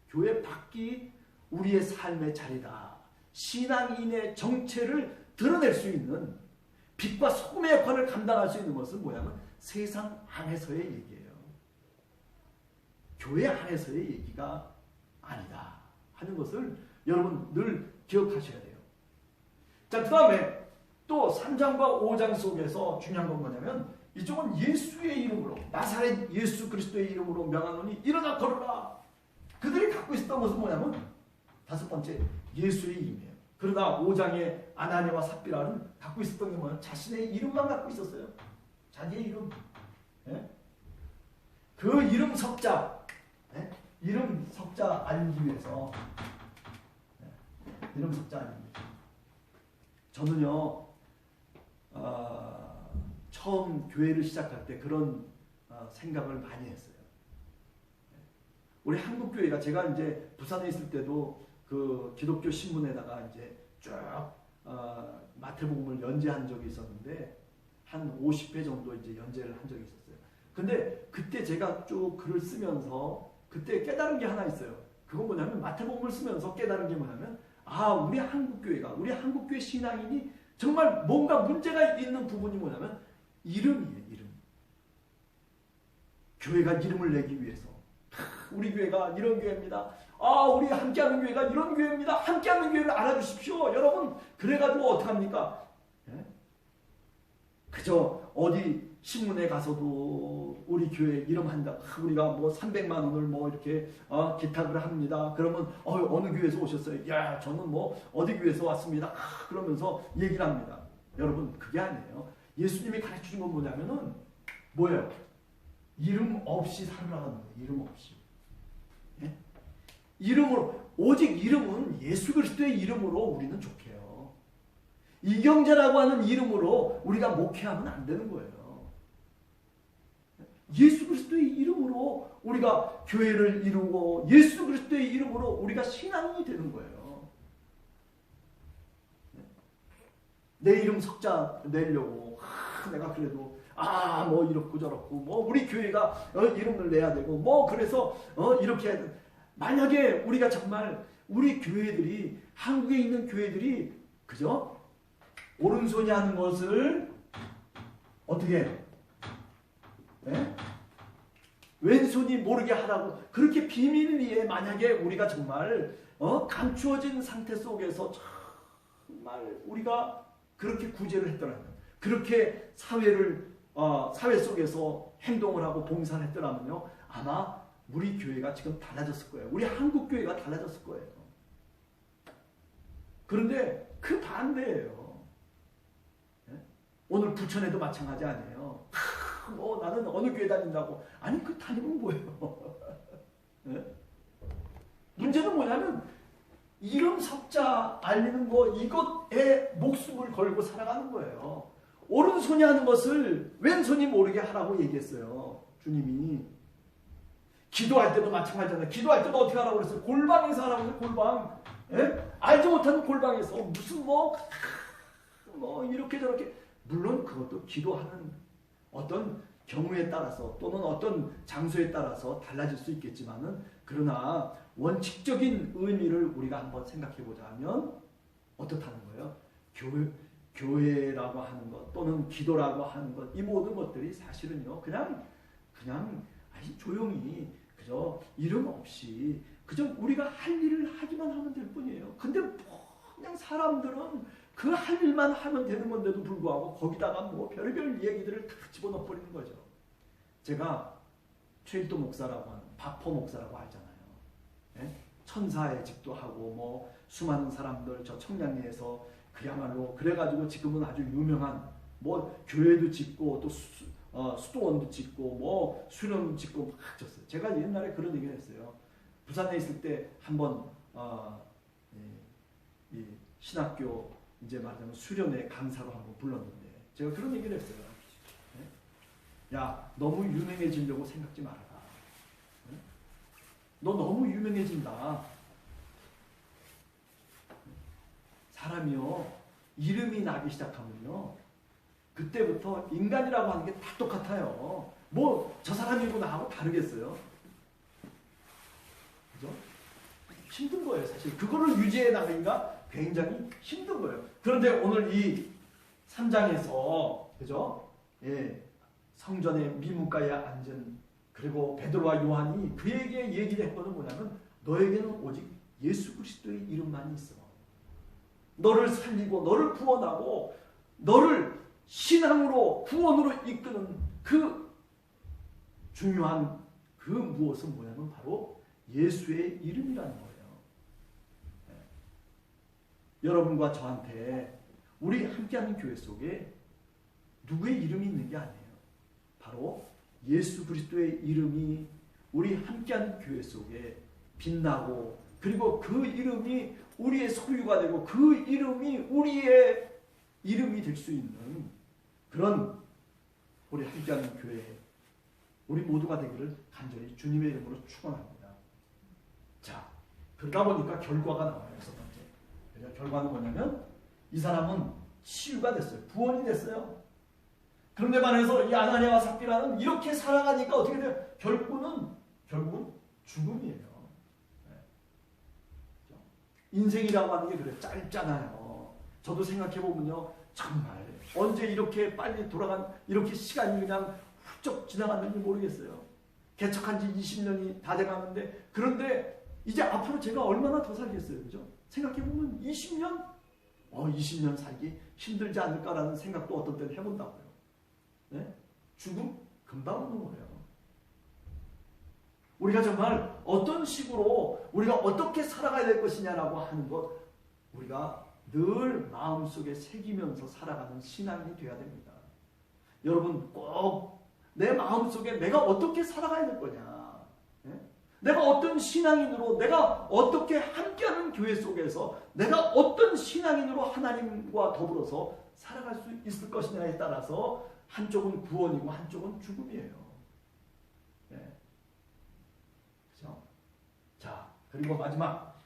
교회 밖이 우리의 삶의 자리다. 신앙인의 정체를 드러낼 수 있는 빛과 소금의 역할을 감당할 수 있는 것은 뭐냐면 세상 안에서의 얘기예요. 교회 안에서의 얘기가 아니다 하는 것을 여러분 늘 기억하셔야 돼요. 자, 그 다음에 또 3장과 5장 속에서 중요한 건 뭐냐면 이쪽은 예수의 이름으로 나사렛 예수 그리스도의 이름으로 명하노니 일어나 걸어라. 그들이 갖고 있었던 것은 뭐냐면 다섯 번째 예수의 이름이에요. 그러나 5장의 아나니아와 삽비라는 갖고 있었던 게 뭐냐면 자신의 이름만 갖고 있었어요. 자기의 이름. 그 이름 석자 이름 석자 알기 위해서 이름 석자 알기 위해서 저는요 처음 교회를 시작할 때 그런 생각을 많이 했어요. 우리 한국 교회가 제가 이제 부산에 있을 때도 그 기독교 신문에다가 이제 쭉 마태복음을 연재한 적이 있었는데 한 50회 정도 이제 연재를 한 적이 있었어요. 근데 그때 제가 쭉 글을 쓰면서 그때 깨달은 게 하나 있어요. 그건 뭐냐면 마태복음을 쓰면서 깨달은 게 뭐냐면 우리 한국교회가 우리 한국교회 신앙인이 정말 뭔가 문제가 있는 부분이 뭐냐면 이름이에요. 이름. 교회가 이름을 내기 위해서 우리 교회가 이런 교회입니다. 우리 함께하는 교회가 이런 교회입니다. 함께하는 교회를 알아주십시오. 여러분, 그래가지고 어떡합니까? 예? 그저 어디 신문에 가서도 우리 교회 이름 한다. 우리가 뭐 300만 원을 뭐 이렇게 기탁을 합니다. 그러면 어느 교회에서 오셨어요? 야, 저는 뭐 어디 교회에서 왔습니다. 그러면서 얘기를 합니다. 여러분, 그게 아니에요. 예수님이 가르쳐준 건 뭐냐면은 뭐예요? 이름 없이 살아가는 거예요. 이름 없이. 예? 이름으로, 오직 이름은 예수 그리스도의 이름으로 우리는 족해요. 이경재라고 하는 이름으로 우리가 목회하면 안 되는 거예요. 예수 그리스도의 이름으로 우리가 교회를 이루고 예수 그리스도의 이름으로 우리가 신앙이 되는 거예요. 내 이름 석자 내려고 내가 그래도 뭐 이렇고 저렇고 뭐 우리 교회가 이름을 내야 되고 뭐 그래서 이렇게 해야 돼. 만약에 우리가 정말 우리 교회들이 한국에 있는 교회들이 그죠? 오른손이 하는 것을 어떻게 해? 네? 왼손이 모르게 하라고 그렇게 비밀 위에 만약에 우리가 정말 감추어진 상태 속에서 정말 우리가 그렇게 구제를 했더라면 그렇게 사회 속에서 행동을 하고 봉사를 했더라면요 아마 우리 교회가 지금 달라졌을 거예요. 우리 한국 교회가 달라졌을 거예요. 그런데 그 반대예요. 네? 오늘 부천에도 마찬가지 아니에요. 나는 어느 교회 다닌다고. 아니 그 다니면 뭐예요? 네? 문제는 뭐냐면 이름 석자 알리는 거 이것에 목숨을 걸고 살아가는 거예요. 오른손이 하는 것을 왼손이 모르게 하라고 얘기했어요. 주님이. 기도할 때도 마찬가지잖아요. 기도할 때도 어떻게 하라고 그랬어요? 골방에서 하라고 했어요. 골방. 예? 알지 못하는 골방에서 무슨 뭐 이렇게 저렇게. 물론 그것도 기도하는 어떤 경우에 따라서 또는 어떤 장소에 따라서 달라질 수 있겠지만은 그러나 원칙적인 의미를 우리가 한번 생각해 보자면 어떻다는 거예요? 교회라고 하는 것 또는 기도라고 하는 것 이 모든 것들이 사실은요 그냥 아주 조용히 그저 이름 없이 그저 우리가 할 일을 하기만 하면 될 뿐이에요. 근데 그냥 사람들은 그 할 일만 하면 되는 건데도 불구하고 거기다가 뭐 별별 얘기들을 다 집어넣어 버리는 거죠. 제가 최일도 목사라고 하는 박포 목사라고 알잖아요. 네? 천사의 집도 하고 뭐 수많은 사람들 저 청량리에서 그야말로 그래가지고 지금은 아주 유명한 뭐 교회도 짓고 또 수도원도 짓고 뭐 수련 짓고 막 졌어요. 제가 옛날에 그런 얘기를 했어요. 부산에 있을 때 한번 이 신학교 이제 말하자면 수련회 강사로 한번 불렀는데 제가 그런 얘기를 했어요. 네? 야 너무 유명해지려고 생각지 말아라. 네? 너 너무 유명해진다. 사람이요 이름이 나기 시작하면요 그때부터 인간이라고 하는 게 다 똑같아요. 뭐 저 사람이고 나하고 다르겠어요. 그죠? 힘든 거예요 사실. 그거를 유지해 나가기가 굉장히 힘든 거예요. 그런데 오늘 이 3장에서 그죠? 예, 성전의 미문가에 앉은 그리고 베드로와 요한이 그에게 얘기를 한 것은 뭐냐면 너에게는 오직 예수 그리스도의 이름만이 있어. 너를 살리고 너를 구원하고 너를 신앙으로 구원으로 이끄는 그 중요한 그 무엇은 뭐냐면 바로 예수의 이름이라는 거예요. 네. 여러분과 저한테 우리 함께하는 교회 속에 누구의 이름이 있는 게 아니에요. 바로 예수 그리스도의 이름이 우리 함께하는 교회 속에 빛나고 그리고 그 이름이 우리의 소유가 되고 그 이름이 우리의 이름이 될 수 있는 그런 우리 함께하는 교회 우리 모두가 되기를 간절히 주님의 이름으로 축원합니다. 자, 그러다 보니까 결과가 나와요. 여섯 번째. 결과는 뭐냐면 이 사람은 치유가 됐어요. 구원이 됐어요. 그런데 반해서 이 아나니아와 삽비라는 이렇게 살아가니까 어떻게 돼요? 결국은 죽음이에요. 인생이라고 하는 게 그래 짧잖아요. 저도 생각해보면요. 정말 언제 이렇게 빨리 돌아간 이렇게 시간이 그냥 훌쩍 지나갔는지 모르겠어요. 개척한 지 20년이 다 돼가는데, 그런데 이제 앞으로 제가 얼마나 더 살겠어요, 그죠? 생각해보면 20년 살기 힘들지 않을까라는 생각도 어떤 때는 해본다고요. 네? 죽음 금방 오는 거예요. 우리가 정말 어떤 식으로 우리가 어떻게 살아가야 될 것이냐라고 하는 것, 우리가 늘 마음속에 새기면서 살아가는 신앙이 되어야 됩니다. 여러분 꼭 내 마음속에 내가 어떻게 살아가야 될 거냐, 내가 어떤 신앙인으로, 내가 어떻게 함께하는 교회 속에서 내가 어떤 신앙인으로 하나님과 더불어서 살아갈 수 있을 것이냐에 따라서 한쪽은 구원이고 한쪽은 죽음이에요. 네. 그렇죠? 자, 그리고 마지막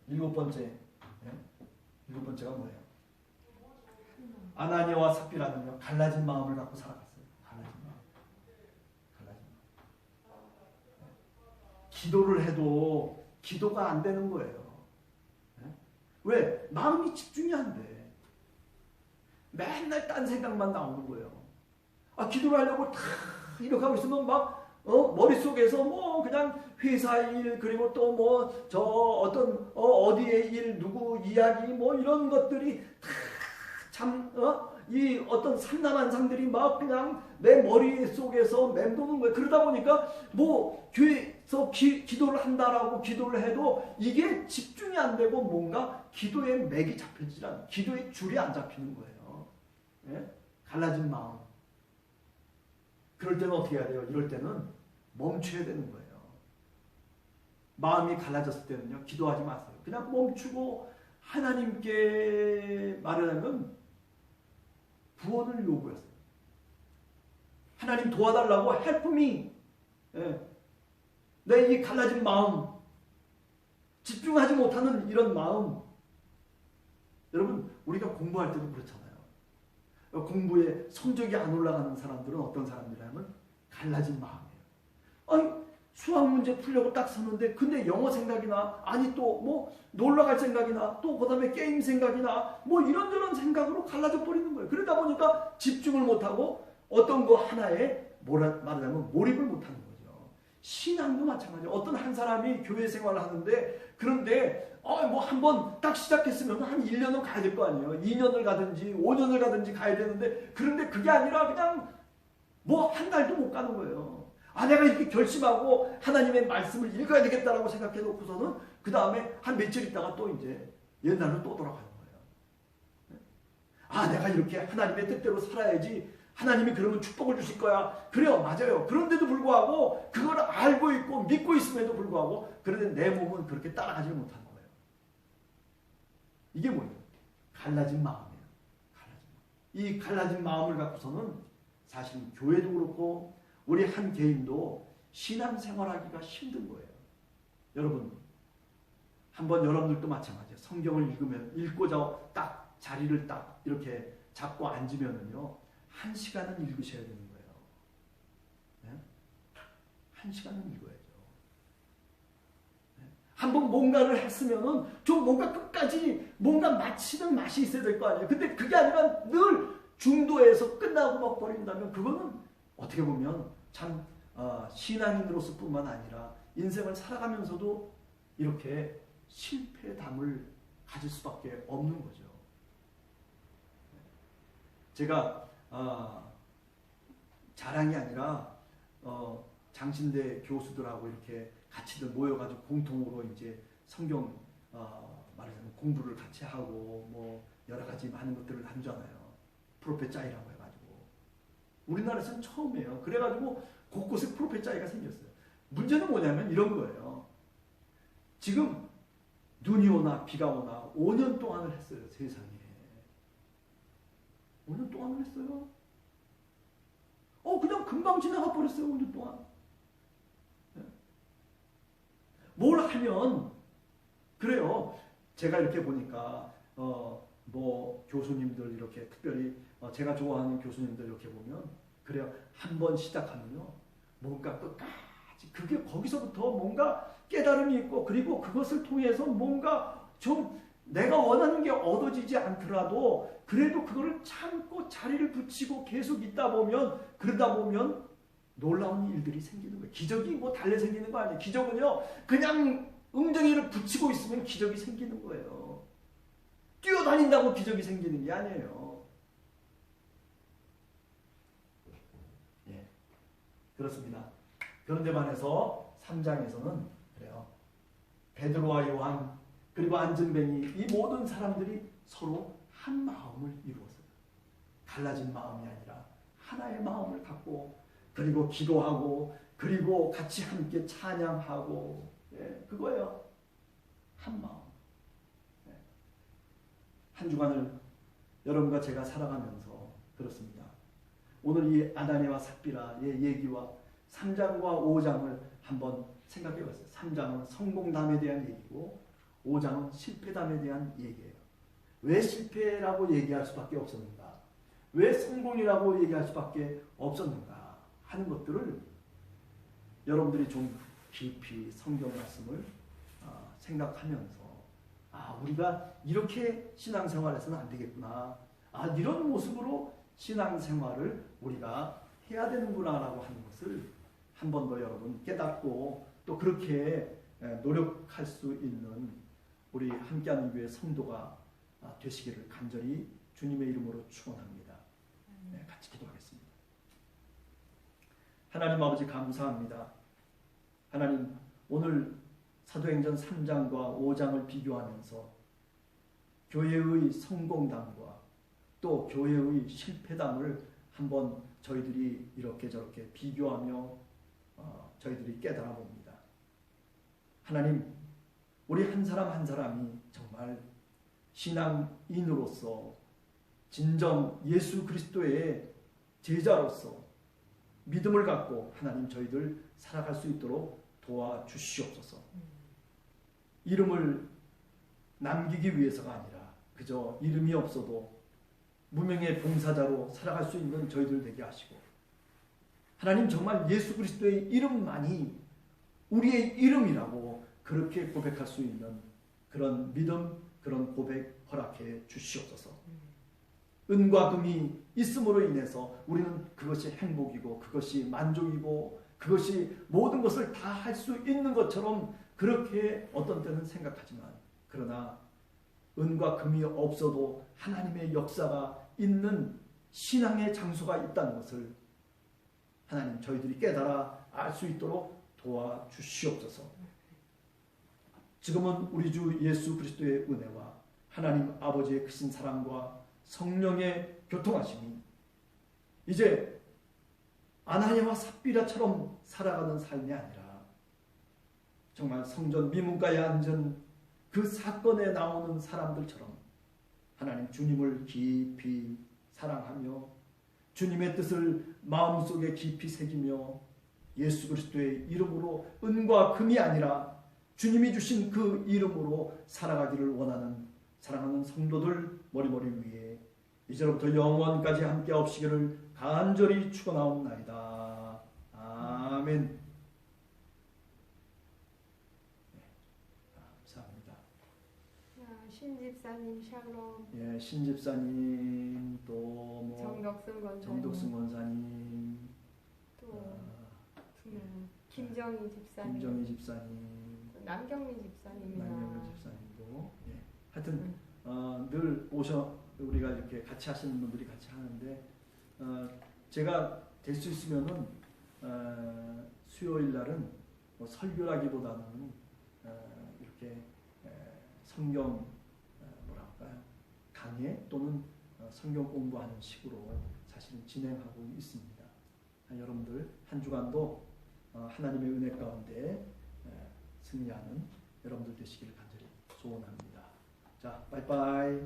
일곱 번째가 뭐예요? 아나니아와 삽비라는요, 갈라진 마음을 갖고 살아갔어요. 기도를 해도 기도가 안 되는 거예요. 왜? 마음이 집중이 안 돼. 맨날 딴 생각만 나오는 거예요. 기도를 하려고 다 이렇게 하고 있으면 막 머릿속에서 뭐 그냥 회사 일, 그리고 또 뭐 저 어떤 어디의 일, 누구 이야기 뭐 이런 것들이 다 참 이 어떤 상남한상들이 막 그냥 내 머릿속에서 맴도는 거예요. 그러다 보니까 뭐 교회에서 기도를 한다라고 기도를 해도 이게 집중이 안 되고 뭔가 기도의 맥이 잡히지 않아요. 기도의 줄이 안 잡히는 거예요. 예? 갈라진 마음. 그럴 때는 어떻게 해야 돼요? 이럴 때는 멈춰야 되는 거예요. 마음이 갈라졌을 때는요, 기도하지 마세요. 그냥 멈추고 하나님께 말하면 구원을 요구했어요. 하나님 도와달라고, help me. 내 이 갈라진 마음, 집중하지 못하는 이런 마음. 여러분, 우리가 공부할 때도 그렇잖아요. 공부에 성적이 안 올라가는 사람들은 어떤 사람들이냐면 갈라진 마음이에요. 수학 문제 풀려고 딱 섰는데 근데 영어 생각이 나, 아니 또 뭐 놀러 갈 생각이 나, 또 그 다음에 게임 생각이 나, 뭐 이런저런 생각으로 갈라져 버리는 거예요. 그러다 보니까 집중을 못하고 어떤 거 하나에 말하자면 몰입을 못하는 거죠. 신앙도 마찬가지예요. 어떤 한 사람이 교회 생활을 하는데, 그런데 뭐 한번 딱 시작했으면 한 1년은 가야 될 거 아니에요. 2년을 가든지 5년을 가든지 가야 되는데, 그런데 그게 아니라 그냥 뭐 한 달도 못 가는 거예요. 내가 이렇게 결심하고 하나님의 말씀을 읽어야 되겠다라고 생각해 놓고서는 그 다음에 한 며칠 있다가 또 이제 옛날로 또 돌아가는 거예요. 내가 이렇게 하나님의 뜻대로 살아야지, 하나님이 그러면 축복을 주실 거야. 그래요, 맞아요. 그런데도 불구하고 그걸 알고 있고 믿고 있음에도 불구하고 그런데 내 몸은 그렇게 따라가지 못하는 거예요. 이게 뭐예요? 갈라진 마음이에요. 이 갈라진 마음을 갖고서는 사실 교회도 그렇고 우리 한 개인도 신앙생활하기가 힘든 거예요. 여러분, 한번 여러분들도 마찬가지예요. 성경을 읽고자 딱 자리를 딱 이렇게 잡고 앉으면은요, 1시간은 읽으셔야 되는 거예요. 네? 1시간은 읽어야죠. 네? 한번 뭔가를 했으면은 좀 뭔가 끝까지 뭔가 마치는 맛이 있어야 될 거 아니에요. 근데 그게 아니라 늘 중도에서 끝나고 막 버린다면 그거는 어떻게 보면 참 신앙인으로서 뿐만 아니라 인생을 살아가면서도 이렇게 실패담을 가질 수밖에 없는 거죠. 제가 자랑이 아니라 장신대 교수들하고 이렇게 같이들 모여가지고 공통으로 이제 성경 말하자면 공부를 같이 하고 뭐 여러 가지 많은 것들을 하잖아요. 프로페 짜이라고 해가지고 우리나라에서는 처음이에요. 그래가지고 곳곳에 프로페 짜이가 생겼어요. 문제는 뭐냐면 이런 거예요. 지금 눈이 오나 비가 오나 5년 동안을 했어요. 세상에 5년 동안을 했어요. 그냥 금방 지나가 버렸어요. 5년 동안. 뭘 하면 그래요. 제가 이렇게 보니까 뭐 교수님들 이렇게 특별히 제가 좋아하는 교수님들 이렇게 보면 그래요. 한번 시작하면요, 뭔가 끝까지 그게 거기서부터 뭔가 깨달음이 있고, 그리고 그것을 통해서 뭔가 좀 내가 원하는 게 얻어지지 않더라도 그래도 그거를 참고 자리를 붙이고 계속 있다 보면, 그러다 보면 놀라운 일들이 생기는 거예요. 기적이 뭐 달래 생기는 거 아니에요. 기적은요, 그냥 엉덩이를 붙이고 있으면 기적이 생기는 거예요. 뛰어다닌다고 기적이 생기는 게 아니에요. 예, 그렇습니다. 그런데 반해서 3장에서는 그래요. 베드로와 요한 그리고 안전뱅이 이 모든 사람들이 서로 한 마음을 이루었어요. 갈라진 마음이 아니라 하나의 마음을 갖고 그리고 기도하고 그리고 같이 함께 찬양하고 그거예요. 한 마음. 한 주간을 여러분과 제가 살아가면서 그렇습니다. 오늘 이 아나니와 삽비라의 얘기와 3장과 5장을 한번 생각해 봤어요. 3장은 성공담에 대한 얘기고 5장은 실패담에 대한 얘기예요. 왜 실패라고 얘기할 수밖에 없었는가? 왜 성공이라고 얘기할 수밖에 없었는가? 하는 것들을 여러분들이 좀 깊이 성경 말씀을 생각하면서 우리가 이렇게 신앙생활해서는 안 되겠구나. 이런 모습으로 신앙생활을 우리가 해야 되는구나라고 하는 것을 한 번 더 여러분 깨닫고 또 그렇게 노력할 수 있는 우리 함께하는 교회 성도가 되시기를 간절히 주님의 이름으로 축원합니다. 같이 기도하겠습니다. 하나님 아버지 감사합니다. 하나님 오늘 사도행전 3장과 5장을 비교하면서 교회의 성공담과 또 교회의 실패담을 한번 저희들이 이렇게 저렇게 비교하며 저희들이 깨달아 봅니다. 하나님 우리 한 사람 한 사람이 정말 신앙인으로서 진정 예수 그리스도의 제자로서 믿음을 갖고 하나님 저희들 살아갈 수 있도록 도와주시옵소서. 이름을 남기기 위해서가 아니라 그저 이름이 없어도 무명의 봉사자로 살아갈 수 있는 저희들 되게 하시고 하나님 정말 예수 그리스도의 이름만이 우리의 이름이라고 그렇게 고백할 수 있는 그런 믿음, 그런 고백 허락해 주시옵소서. 은과 금이 있음으로 인해서 우리는 그것이 행복이고 그것이 만족이고 그것이 모든 것을 다 할 수 있는 것처럼 그렇게 어떤 때는 생각하지만 그러나 은과 금이 없어도 하나님의 역사가 있는 신앙의 장소가 있다는 것을 하나님 저희들이 깨달아 알 수 있도록 도와주시옵소서. 지금은 우리 주 예수 그리스도의 은혜와 하나님 아버지의 크신 사랑과 성령의 교통하심이 이제 아나니아와 삽비라처럼 살아가는 삶이 아니라 정말 성전 미문가에 앉은 그 사건에 나오는 사람들처럼 하나님 주님을 깊이 사랑하며 주님의 뜻을 마음속에 깊이 새기며 예수 그리스도의 이름으로 은과 금이 아니라 주님이 주신 그 이름으로 살아가기를 원하는 사랑하는 성도들 머리머리 위에 이제로부터 영원까지 함께 없시기를 간절히 축원하옵나이다. 아멘. 감사합니다. 신집사님 샬롬. 예, 신집사님 또 뭐 정덕승 권사님 또 김정희 집사님. 남경미 집사님도 하여튼 늘 우리가 이렇게 같이 하시는 분들이 같이 하는데 제가 될 수 있으면은 수요일 날은 뭐 설교라기보다는 이렇게 성경 뭐랄까요 강의 또는 성경 공부하는 식으로 사실은 진행하고 있습니다. 여러분들 한 주간도 하나님의 은혜 가운데 승리하는 여러분들 되시기를 간절히 소원합니다. 자, 빠이빠이.